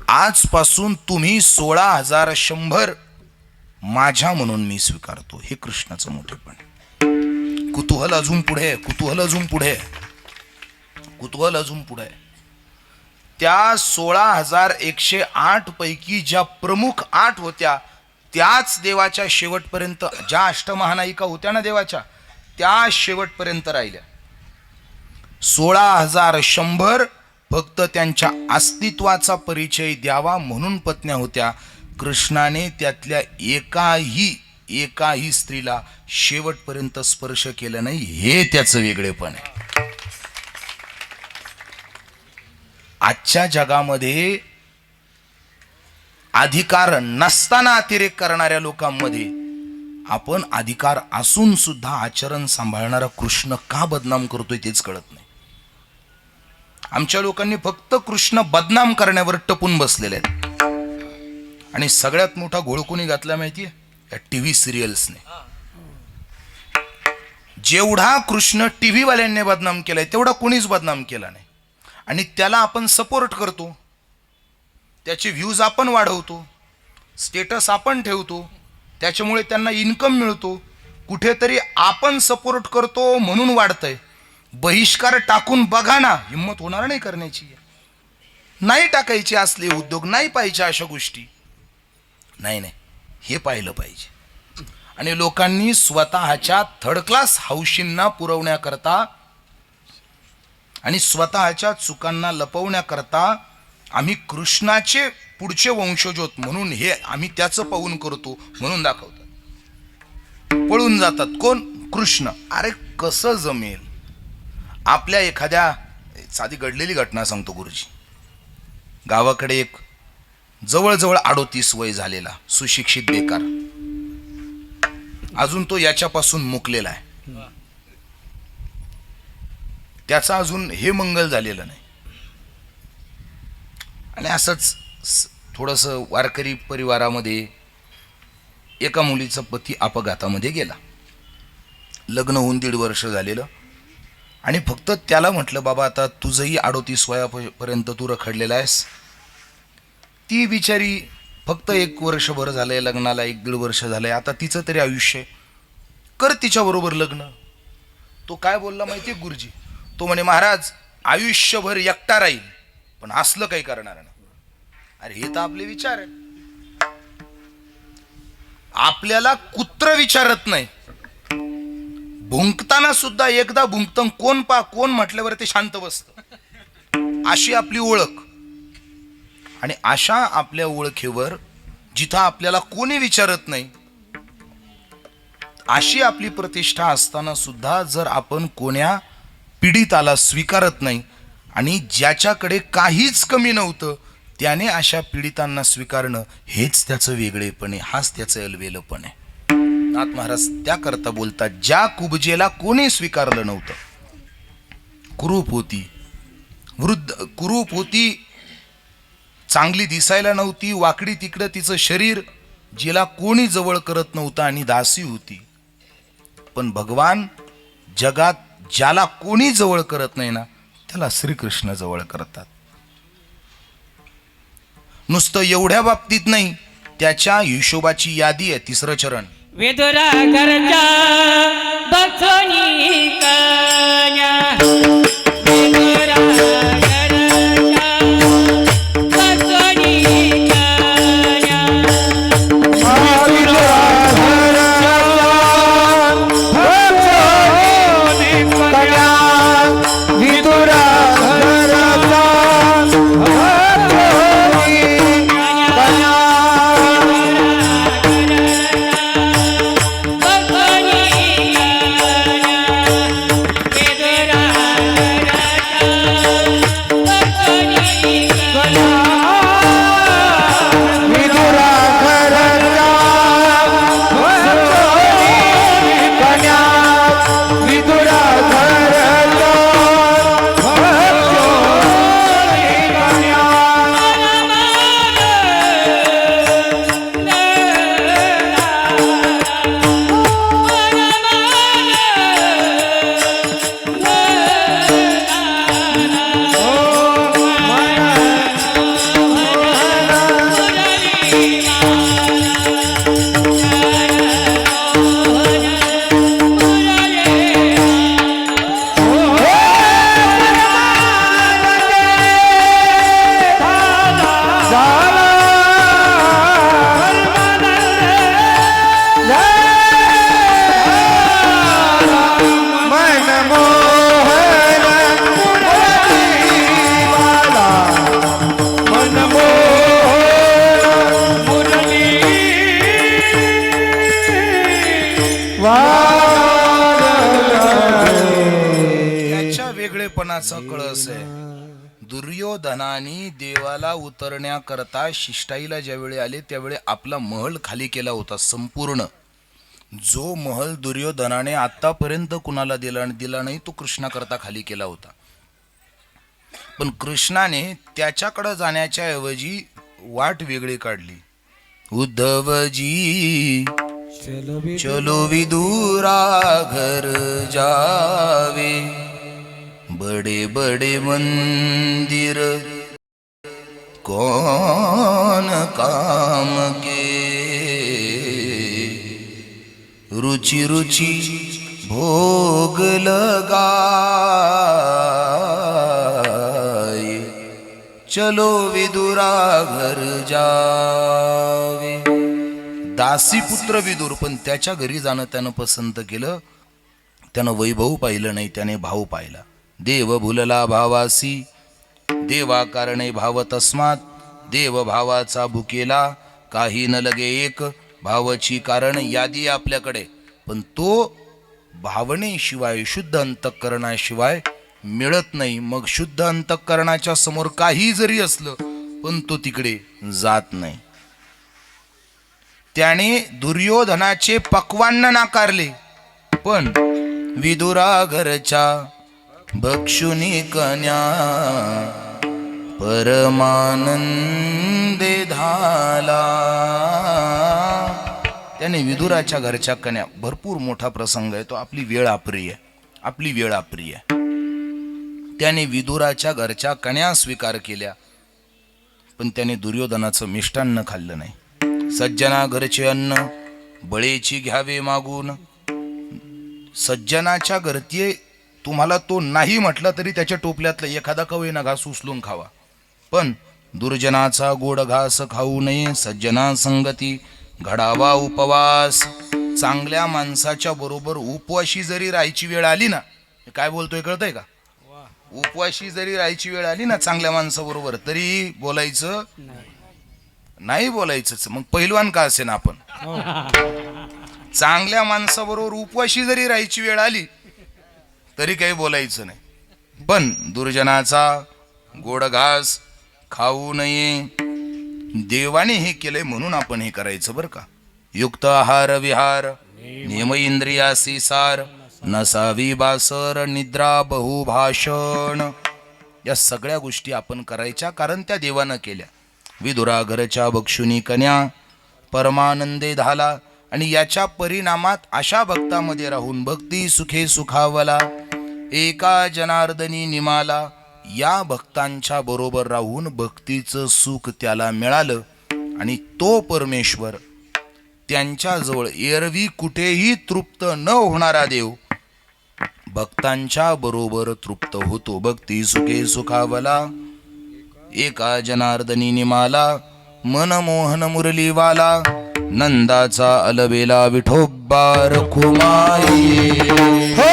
[SPEAKER 1] आजपासून तुम्ही 16,100 माझ्या म्हणून मी स्वीकारतो. हे कृष्णाचं मोठेपण. कुतूहल अजून पुढे, कुतूहल अजून पुढे, कुतूहल अजून पुढे. त्या 16,108 पैकी ज्या प्रमुख 8 होत्या, त्याच देवाच्या शेवटपर्यंत, ज्या अष्टमहानायिका होत्या ना देवाच्या, त्या शेवटपर्यंत राहिल्या. 16,100 फक्त त्यांच्या अस्तित्वाचा परिचय द्यावा म्हणून पत्न्या होत्या. कृष्णाने त्यातल्या एकाही स्त्रीला शेवटपर्यंत स्पर्श केला नाही. हे त्याचं वेगळेपण आहे. आजच्या जगामध्ये अधिकार नसताना अतिरेक करणाऱ्या लोकांमध्ये आपण अधिकार असून सुद्धा आचरण सांभाळणारा कृष्ण का बदनाम करतोय तेच कळत नाही. आमच्या लोकांनी फक्त कृष्ण बदनाम करण्यावर टपून बसलेले आहेत. आणि सगळ्यात मोठा घोळ कोणी घातला माहितीये? या टीव्ही सिरियल्सने. जेवढा कृष्ण टीव्ही वाल्यांनी बदनाम केलाय तेवढा कोणीच बदनाम केला नाही. आणि त्याला आपण सपोर्ट करतो, त्याचे व्ह्यूज आपण वाढवतो, स्टेटस आपण ठेवतो, त्याच्यामुळे त्यांना इन्कम मिळतो. कुठेतरी आपण सपोर्ट करतो म्हणून वाढतंय. बहिष्कार टाकून बघा ना, हिंमत होणार नाही करण्याची. नाही टाकायचे असले उद्योग, नाही पाहिजे अशा गोष्टी. नाही, हे पाहिलं पाहिजे. आणि लोकांनी स्वतःच्या थर्ड क्लास हौशींना पुरवण्याकरता आणि स्वतःच्या चुकांना लपवण्याकरता आम्ही कृष्णाचे पुढचे वंशज होत म्हणून हे आम्ही त्याचं पाहून करतो म्हणून दाखवतात. पळून जातात. कोण? कृष्ण. अरे कसं जमेल? आपल्या एखाद्या साधी घडलेली घटना सांगतो गुरुजी. गावाकडे एक जवळजवळ 38 वय झालेला सुशिक्षित बेकार, अजून तो याच्यापासून मुकलेला आहे. त्याचा अजून हे मंगल झालेलं नाही. आणि असंच थोडंसं वारकरी परिवारामध्ये एका मुलीचा पती अपघातामध्ये गेला. लग्न होऊन 1.5 वर्ष झालेलं. आणि फक्त त्याला म्हटलं, बाबा आता तुझंही 38 वयापर्यंत तू रखडलेला आहेस. ती बिचारी फक्त 1 वर्षभर झालंय लग्नाला, 1-1.5 वर्ष झालंय, आता तिचं तरी आयुष्य कर तिच्याबरोबर लग्न. तो काय बोलला माहितीये गुरुजी? तो म्हणे, महाराज आयुष्यभर एकटा राहील पण असलं काही करणार नाही. अरे हे तर आपले विचार आहे. आपल्याला कुत्र विचारत नाही. भुंकताना सुद्धा एकदा भुंकतं, कोण म्हटल्यावर ते शांत बसतं. अशी आपली ओळख. आणि अशा आपल्या ओळखीवर जिथं आपल्याला कोणी विचारत नाही, अशी आपली प्रतिष्ठा असताना सुद्धा जर आपण कोण्या पीडिताला स्वीकारत नाही आणि ज्याच्याकडे काहीच कमी नव्हतं त्याने अशा पीडितांना स्वीकारणं, हेच त्याचं वेगळेपण आहे. हाच त्याचं अलवेलपण आहे. नाथ महाराज त्याकरता बोलतात, ज्या कुबजेला कोणी स्वीकारलं नव्हतं. कुरूप होती, वृद्ध कुरूप होती, चांगली दिसायला नव्हती, वाकडी तिकडं तिचं शरीर, जिला कोणी जवळ करत नव्हतं आणि दासी होती. पण भगवान जगात ज्याला कोणी जवळ करत नाही ना, त्याला श्रीकृष्ण जवळ करतात. नुसतं एवढ्या बाबतीत नाही, त्याच्या हिशोबाची यादी आहे. 3रं चरण.
[SPEAKER 4] विदुरा करता बसोनी कन्या, विदुरा करता बसोनी कन्या,
[SPEAKER 3] विदुरा घरचा भक्तोनी कन्या विदुरा घरचा भक्तोनी कन्या विदुरा घरचा भक्तोनी कन्या
[SPEAKER 1] त्याच्या वेगळेपणाचा कळस आहे. दुर्योधनाने देवाला उतरण्याकरता शिष्टाईला ज्यावेळी आले त्यावेळी आपला महल खाली केला होता संपूर्ण. जो महल दुर्योधनाने आतापर्यंत कुणाला दिला नाही तो कृष्णाकरता खाली केला होता. पण कृष्णाने त्याच्याकडे जाण्याच्या ऐवजी वाट वेगळी काढली. उद्धवजी चलो विदुरा घर जावे, बड़े बड़े मंदिर कौन काम के, रुचि रुचि भोग लगाए, चलो विदुरा घर जावे. दासीपुत्र विदुर, पण त्याच्या घरी जाणं त्यानं पसंत केलं. त्यानं वैभव पाहिलं नाही, त्याने भाव पाहिला. देव भुलला भावासी, देवा कारणे भाव तस्मात, देव भावाचा भुकेला, काही न लगे एक. भावाची कारण यादी आपल्याकडे, पण तो भावनेशिवाय शुद्ध अंतःकरणाशिवाय मिळत नाही. मग शुद्ध अंतःकरणाच्या समोर काही जरी असलं पण तो तिकडे जात नाही. त्याने दुर्योधनाचे पक्वान्न नाकारले, पण विदुरा घरच्या भक्षुनी कन्या परमानंदे झाला. त्याने विदुराच्या घरच्या कन्या, भरपूर मोठा प्रसंग आहे तो, आपली वेळ अप्रिय आहे. त्याने विदुराच्या घरच्या कन्या स्वीकार केल्या, पण त्याने दुर्योधनाचं मिष्टान्न खाल्लं नाही. सज्जना घरचे अन्न बळेची घ्यावे मागून. सज्जनाच्या घरती तुम्हाला तो नाही म्हटला तरी त्याच्या टोपल्यातलं एखादा कवयेना घास उचलून खावा, पण दुर्जनाचा गोड घास खाऊ नये. सज्जना संगती घडावा उपवास. चांगल्या माणसाच्या बरोबर उपवाशी जरी राहायची वेळ आली ना, काय बोलतोय कळतंय का? उपवाशी जरी राहायची वेळ आली ना चांगल्या माणसाबरोबर, तरी बोलायचं नाही बोलायचंच. मग पहिलवान का असे ना आपण, चांगल्या माणसाबरोबर उपवाशी जरी राहायची वेळ आली तरी काही बोलायचं नाही. पण दुर्जनाचा गोड घास खाऊ नये. देवाने हे केलंय म्हणून आपण हे करायचं बरं का. युक्त आहार विहार, नियम इंद्रियासी सार, नसावी बासर, निद्रा बहुभाषण, या सगळ्या गोष्टी आपण करायच्या कारण त्या देवानं केल्या. विदुरा घरच्या भक्षुनी कन्या परमानंदे झाला. आणि याच्या परिणामात अशा भक्तामध्ये राहून भक्ती सुखे सुखावला, एका जनार्दनी निमाला. या भक्तांच्या बरोबर राहून भक्तीचं सुख त्याला मिळालं आणि तो परमेश्वर त्यांच्याजवळ एरवी कुठेही तृप्त न होणारा देव भक्तांच्या बरोबर तृप्त होतो. भक्ती सुखे सुखावला, एका जनार्दनी निमाला, मनमोहन मुरलीवाला, नंदाचा अलबेला विठोबा रखुमाई.
[SPEAKER 3] हो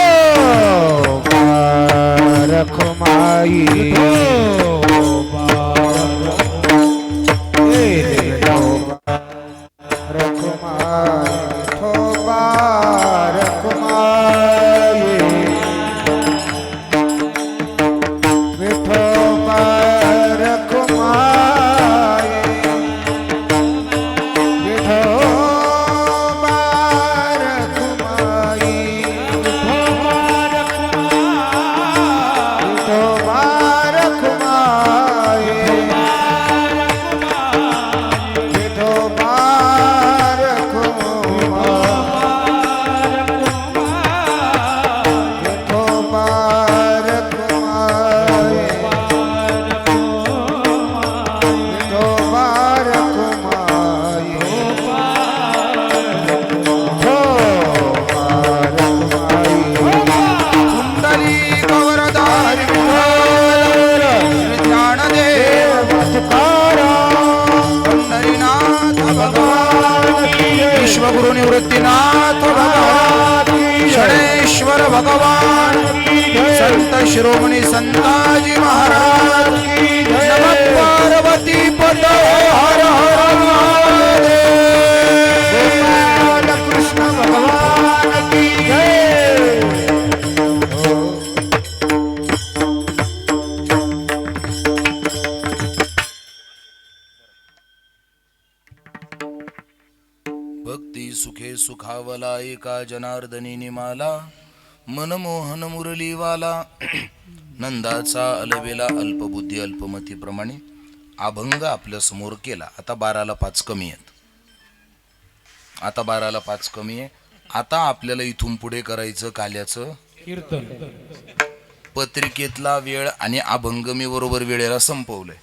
[SPEAKER 3] रखुमाई रखुमाई
[SPEAKER 1] विश्वगुरु निवृत्तीनाथ भगवान शनेश्वर भगवान संत शिरोमणी संताजी महाराज नमः पार्वती पतो हर हर महादेव कृष्ण भगवान की जय। भक्ती सुखे सुखावला एका जनार्दनी निमाला मनमोहन मुरलीवाला नंदाचा अलवेला अल्पबुद्धी अल्पमतीप्रमाणे अभंग आपल्या समोर केला. आता 12ला 5 कमी आहेत. आता 12ला 5 कमी आहे. आता आपल्याला इथून पुढे करायचं काल्याचं
[SPEAKER 2] कीर्तन.
[SPEAKER 1] पत्रिकेतला वेळ आणि अभंग मी बरोबर वेळेला संपवलंय.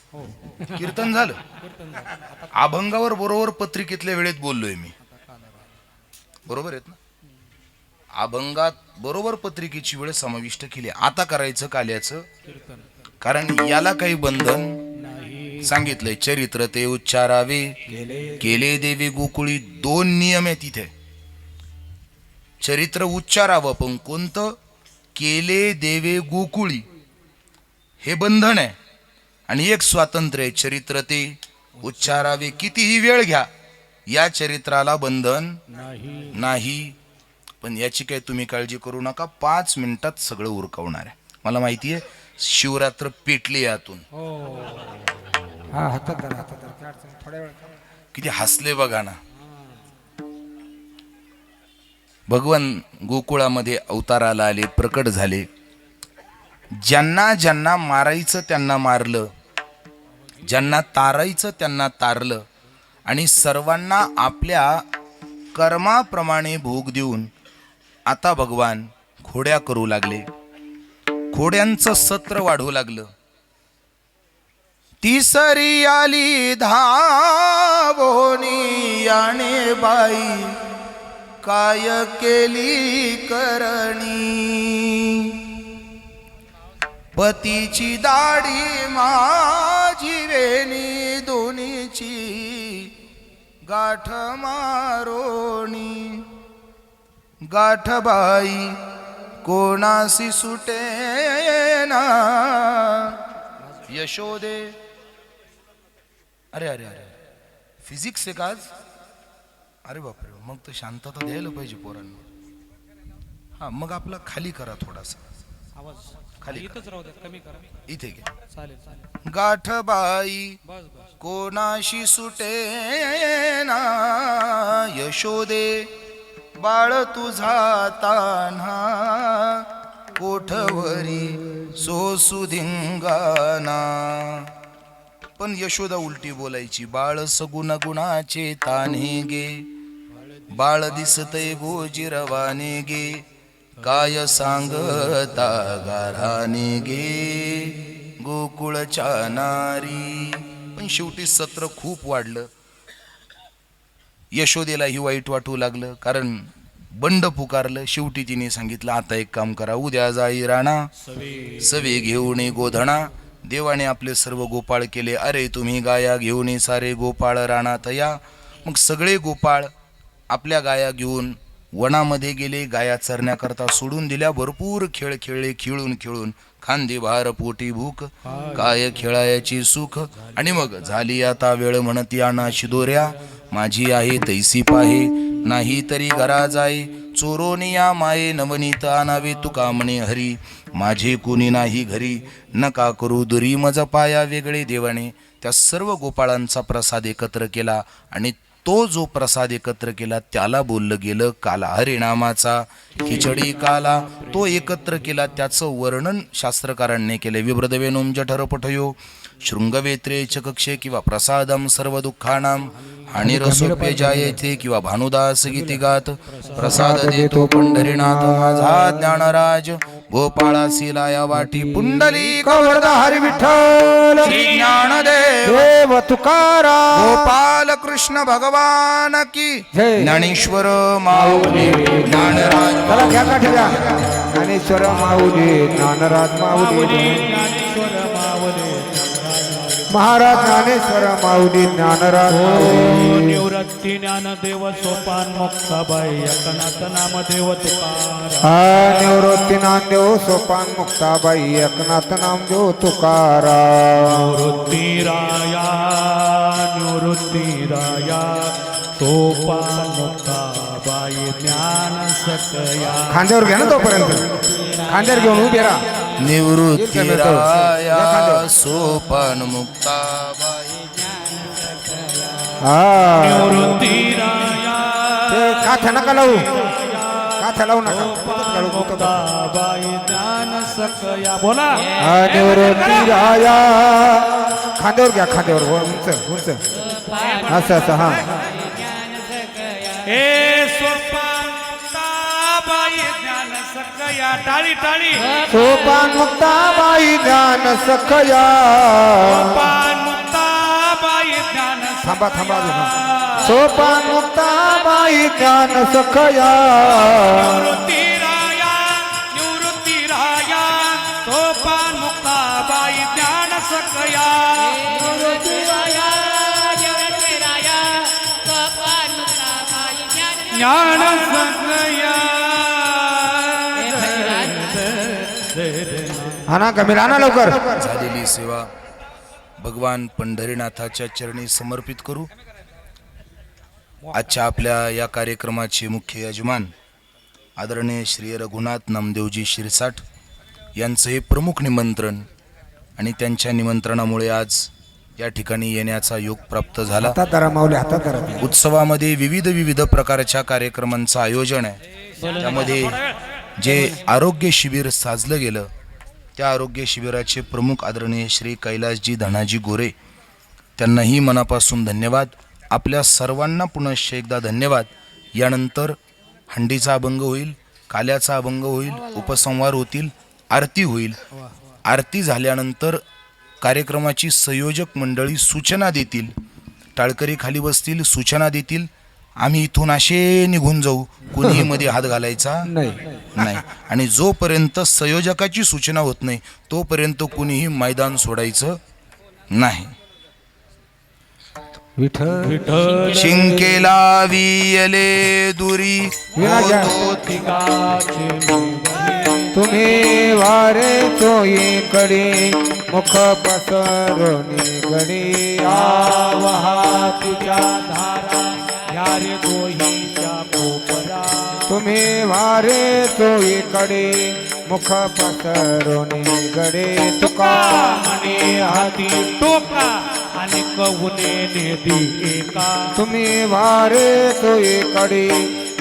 [SPEAKER 1] कीर्तन झालं. अभंगावर बरोबर पत्रिकेतल्या वेळेत बोललोय मी. बरोबर आहेत ना. अभंगात बरोबर पत्रिकेची वेळ समाविष्ट केली. आता करायचं काल्याचं
[SPEAKER 2] कीर्तन.
[SPEAKER 1] कारण याला काही बंधन सांगितलंय. चरित्र ते उच्चारावे केले देवी गोकुळी. 2 नियम आहे तिथे. चरित्र उच्चारावं पण कोणतं? केले देवे गोकुळी हे बंधन आहे. आणि एक स्वातंत्र्य आहे. चरित्र ते उच्चारावे. कितीही वेळ घ्या या चरित्राला बंधन नाही. पण याची काही तुम्ही काळजी करू नका. 5 मिनिटात सगळं उरकवणार आहे. मला माहिती आहे शिवरात्र पेटली यातून. किती हसले बघा ना. भगवान गोकुळामध्ये अवताराला आले, प्रकट झाले. ज्यांना ज्यांना मारायचं त्यांना मारलं, ज्यांना तारायचं त्यांना तारलं आणि सर्वांना आपल्या कर्माप्रमाणे भोग देऊन आता भगवान घोड्या करू लागले. घोड्यांचं सत्र वाढू लागलं. तिसरी आली धावोनी याने बाई काय केली करणी. पतीची दाढी माझी वेणी दोन्हीची गाठ मारोणी. गाठबाई कोणासी सुटेना यशोदे. अरे अरे अरे फिजिक्स आहे का आज? अरे बापरे. मग तर शांतता द्यायला पाहिजे पोरांना. हा मग आपला खाली करा थोडासा
[SPEAKER 2] आवाज
[SPEAKER 1] खाली
[SPEAKER 2] इथंच राहू द्या. कमी करा.
[SPEAKER 1] इथे घ्या.
[SPEAKER 2] चालेल चालेल.
[SPEAKER 1] गाठबाई
[SPEAKER 2] बस बस.
[SPEAKER 1] कोणाशी सुटेना यशोदे बाळ तुझा तान्हा कोठवरी सोसुधिंगाना. पण यशोदा उलटी बोलायची. बाळ सगुण गुणाचे तान्हे गे बाळ दिसतय गोजिरवाने गे काय सांगता गाराने गे गोकुळच्या नारी. पण शेवटी सत्र खूप वाढलं. यशोदेला ही वाईट वाटू लागलं कारण बंड पुकारलं. शेवटी तिने सांगितलं आता एक काम करा. उद्या जाई राणा सवे घेऊन गोधणा. देवाने आपले सर्व गोपाळ केले. अरे तुम्ही गाया घेऊन सारे गोपाळ राणात या. मग सगळे गोपाळ आपल्या गाया घेऊन वनामध्ये गेले. गाया चरण्याकरता सोडून दिल्या. भरपूर खेळ खेळले. खेळून खेळून खांदी भार पोटी भूक काय खेळायची सुख. आणि मग झाली आता वेळ म्हणती आणाशी दोऱ्या, माझी आहे तैसी पाहे नाही तरी घरा जाई. चोरोनिया माये नवनीत आणावे तुका म्हणे हरी, माझे कोणी नाही घरी नका करू दुरी मज पाया वेगळे देवाने. त्या सर्व गोपाळांचा प्रसाद एकत्र केला आणि तो जो प्रसाद एकत्र केला त्याला बोललं गेलं काला हरिनामाचा खिचडी काला. तो एकत्र केला त्याचं वर्णन शास्त्रकारांनी केले. विव्रदवेनोम जठर पठयो शृंगवेत्रे च कक्षे किंवा प्रसादम सर्व दुःखानाम हानिरसोप्य जायते किंवा भानुदास गीती गात. प्रसाद देतो पंढरीनाथ माझा ज्ञानराज, गोपाळासी लाया वाटी पुंडली
[SPEAKER 3] कवरदा हरी विठ्ठल
[SPEAKER 1] श्री ज्ञानदेव
[SPEAKER 3] देव तुकाराम
[SPEAKER 1] गोपाल कृष्ण भगवान की
[SPEAKER 3] जय.
[SPEAKER 1] ज्ञानेश्वर माऊली ज्ञानराज
[SPEAKER 3] चला घ्या का ठेव्या. ज्ञानेश्वर माऊली ज्ञानराज माऊली महाराज ज्ञानेश्वर माऊली ज्ञानराज माऊली.
[SPEAKER 5] निवृत्ती ज्ञानदेव सोपान मुक्ताबाई एकनाथ नामदेव तुकाराम.
[SPEAKER 3] हा निवृत्ती नामदेव सोपान मुक्ताबाई एकनाथ नामदेव तुकाराम.
[SPEAKER 5] निवृत्ती राया सोपान मुक्ताबाई ज्ञान सकया.
[SPEAKER 3] खांद्यावर घ्या ना तोपर्यंत. खांद्यावर घेऊन उभे राहा.
[SPEAKER 1] निवृत्ती राया सोपान मुक्ताबाई.
[SPEAKER 3] हा
[SPEAKER 5] निवृत्ती राया
[SPEAKER 3] ते काथ्या नका लावू. काथ्या लावू नका.
[SPEAKER 5] मुक्ताबाई ज्ञान सकया. बोला
[SPEAKER 3] हा निवृत्ती राया. खांद्यावर घ्या. खांद्यावर उंच उंच असं असं. हा
[SPEAKER 5] हे सोपान मुक्ताबाई ज्ञान सकया. टाळी टाळी.
[SPEAKER 3] सोपान मुक्ताबाई ज्ञान सखया.
[SPEAKER 5] सोपान मुक्ताबाई ज्ञान
[SPEAKER 3] थांबा थांबा अजून. सोपान मुक्ताबाई ज्ञान सखया.
[SPEAKER 5] निवृत्ती राया सोपान मुक्ताबाई ज्ञान सकया. ज्ञान सकया.
[SPEAKER 3] आणा गंभीर आणा लवकर.
[SPEAKER 1] झालेली सेवा भगवान पंढरीनाथाच्या चरणी समर्पित करू. आजच्या आपल्या या कार्यक्रमाचे मुख्य यजमान आदरणीय श्री रघुनाथ नामदेवजी शिरसाट यांचं हे प्रमुख निमंत्रण आणि त्यांच्या निमंत्रणामुळे आज या ठिकाणी येण्याचा योग प्राप्त झाला.
[SPEAKER 3] हातात धरा माऊली हातात धरा.
[SPEAKER 1] उत्सवामध्ये विविध प्रकारच्या कार्यक्रमांचं आयोजन आहे. त्यामध्ये जे आरोग्य शिबिर साजलं गेलं त्या आरोग्य शिबिराचे प्रमुख आदरणीय श्री कैलासजी धनाजी गोरे त्यांनाही मनापासून धन्यवाद. आपल्या सर्वांना पुनश्च एकदा धन्यवाद. यानंतर हंडीचा अभंग होईल, काल्याचा अभंग होईल, उपसंहार होतील, आरती होईल. आरती झाल्यानंतर कार्यक्रमाची संयोजक मंडळी सूचना देतील. टाळकरी खाली बसतील, सूचना देतील. आम्ही इथून असे निघून जाऊ, कुणीही मध्ये हात घालायचा नाही. आणि जोपर्यंत संयोजकाची सूचना होत नाही तोपर्यंत कुणीही मैदान सोडायचं नाही.
[SPEAKER 3] विठ्ठल
[SPEAKER 1] शिंकेला वियले दुरी
[SPEAKER 3] तुम्ही वारे चोई कडे मुख पसरणी गडी.
[SPEAKER 5] आवाहा तुझ्या धारा यारे दोहीच्या कोपरा.
[SPEAKER 3] तुम्ही वारे चोई कडे मुख पसरणी गडे. तुका
[SPEAKER 5] म्हणे हाती टोका आणि कवने नेदी एका.
[SPEAKER 3] तुम्ही वारे चोई कडे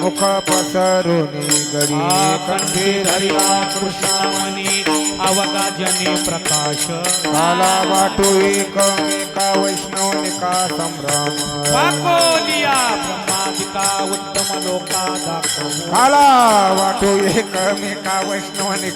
[SPEAKER 3] मुख पसरणी गडी.
[SPEAKER 5] कंठे धरिला कृष्णमणी अवगाजने प्रकाश.
[SPEAKER 3] काला वाटू एकमेका वैष्णवनिका संभ्रम.
[SPEAKER 5] वाकोलिया ब्रह्मादिका उत्तम लोका दाखव.
[SPEAKER 3] काला वाटू एकमेका वैष्णवनिका